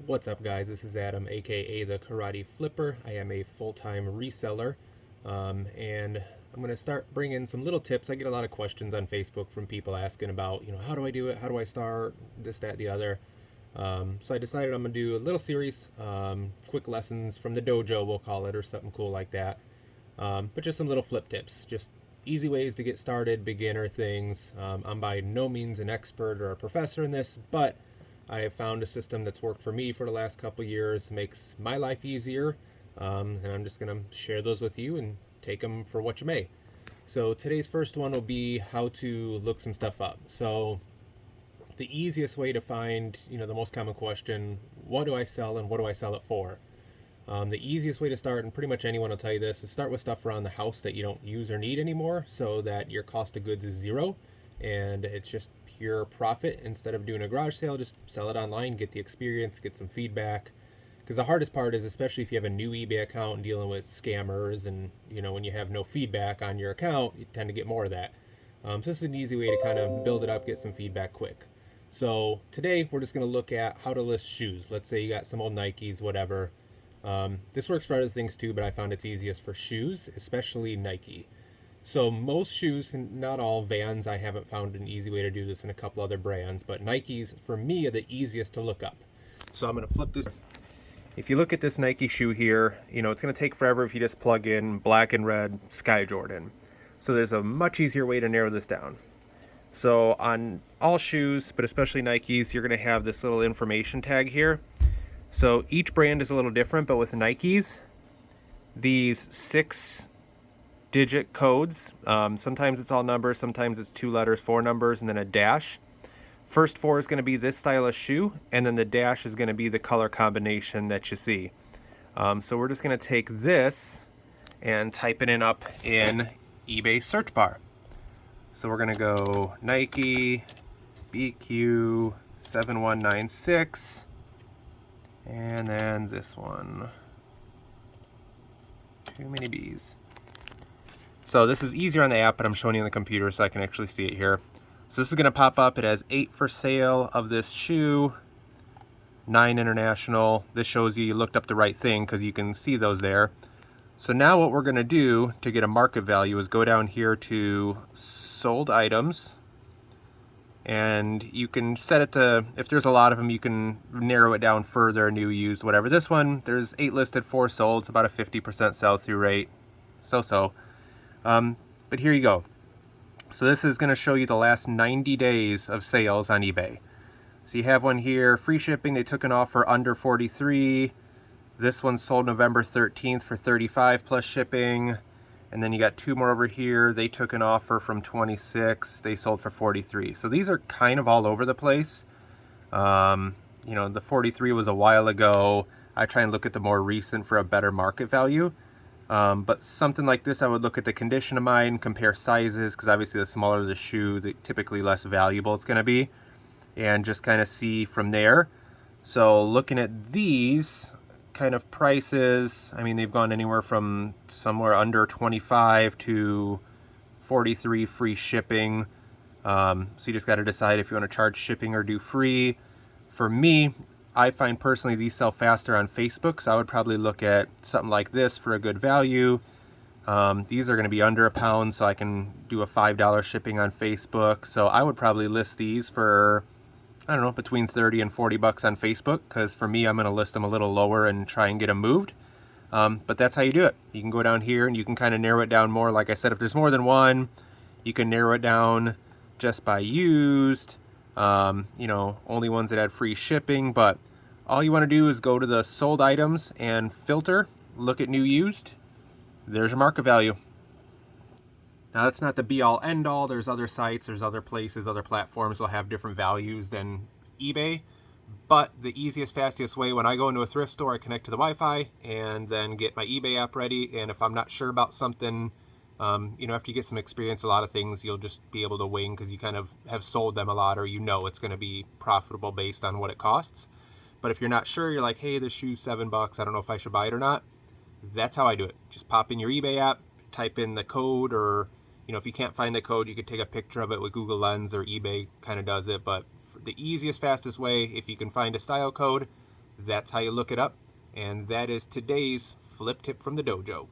What's up, guys? This is Adam, aka the Karate Flipper. I am a full-time reseller, and I'm going to start bringing some little tips. I get a lot of questions on Facebook from people asking about, how do I do it? How do I start? This, that, the other. So I decided I'm going to do a little series, quick lessons from the dojo, we'll call it, or something cool like that. But just some little flip tips, just easy ways to get started, beginner things. I'm by no means an expert or a professor in this, but I have found a system that's worked for me for the last couple years, makes my life easier, and I'm just going to share those with you and take them for what you may. So today's first one will be how to look some stuff up. So the easiest way to find, the most common question, what do I sell and what do I sell it for? The easiest way to start, and pretty much anyone will tell you this, is start with stuff around the house that you don't use or need anymore so that your cost of goods is zero and it's just pure profit. Instead of doing a garage sale, just sell it online, get the experience, get some feedback. Because the hardest part is, especially if you have a new eBay account and dealing with scammers and, when you have no feedback on your account, you tend to get more of that. So this is an easy way to kind of build it up, get some feedback quick. So today we're just going to look at how to list shoes. Let's say you got some old Nikes, whatever. This works for other things too, but I found it's easiest for shoes, especially Nike. So most shoes, and not all, Vans, I haven't found an easy way to do this in a couple other brands, but Nikes for me are the easiest to look up. So I'm going to flip this. If you look at this Nike shoe here, it's going to take forever if you just plug in black and red Sky Jordan. So there's a much easier way to narrow this down. So on all shoes, but especially Nikes, you're going to have this little information tag here. So each brand is a little different, but with Nikes, these 6-digit codes, sometimes it's all numbers, sometimes it's 2 letters, 4 numbers, and then a dash. First 4 is going to be this style of shoe, and then the dash is going to be the color combination that you see. So we're just going to take this and type it up in eBay search bar. So we're going to go Nike BQ 7196. And then this one. Too many B's. So this is easier on the app, but I'm showing you on the computer so I can actually see it here. So this is going to pop up. It has 8 for sale of this shoe, 9 international. This shows you looked up the right thing because you can see those there. So now what we're going to do to get a market value is go down here to sold items. And you can set it to, if there's a lot of them, you can narrow it down further, new, used, whatever. This one, there's 8 listed, 4 sold. It's about a 50% sell-through rate. So. But here you go. So this is going to show you the last 90 days of sales on eBay. So you have one here, free shipping. They took an offer under 43. This one sold November 13th for 35 plus shipping. And then you got 2 more over here. They took an offer from 26. They sold for 43. So these are kind of all over the place. The 43 was a while ago. I try and look at the more recent for a better market value. But something like this, I would look at the condition of mine, compare sizes, because obviously the smaller the shoe, the typically less valuable it's going to be. And just kind of see from there. So looking at these kind of prices, I mean, they've gone anywhere from somewhere under 25 to 43 free shipping. So you just got to decide if you want to charge shipping or do free. For me, I find personally these sell faster on Facebook, so I would probably look at something like this for a good value. These are going to be under £1, so I can do a $5 shipping on Facebook. So I would probably list these for, I don't know, between 30 and 40 bucks on Facebook, because for me, I'm going to list them a little lower and try and get them moved. But that's how you do it. You can go down here and you can kind of narrow it down more. Like I said, if there's more than one, you can narrow it down just by used, only ones that had free shipping. But all you want to do is go to the sold items and filter, look at new, used. There's your market value. Now that's not the be all end all. There's other sites, there's other places, other platforms will have different values than eBay. But the easiest, fastest way, when I go into a thrift store, I connect to the Wi-Fi and then get my eBay app ready. And if I'm not sure about something, after you get some experience, a lot of things you'll just be able to wing because you kind of have sold them a lot, or it's going to be profitable based on what it costs. But if you're not sure, you're like, hey, this shoe's $7, I don't know if I should buy it or not. That's how I do it. Just pop in your eBay app, type in the code, or if you can't find the code, you could take a picture of it with Google Lens, or eBay kind of does it. But the easiest, fastest way, if you can find a style code, That's how you look it up. And that is today's flip tip from the dojo.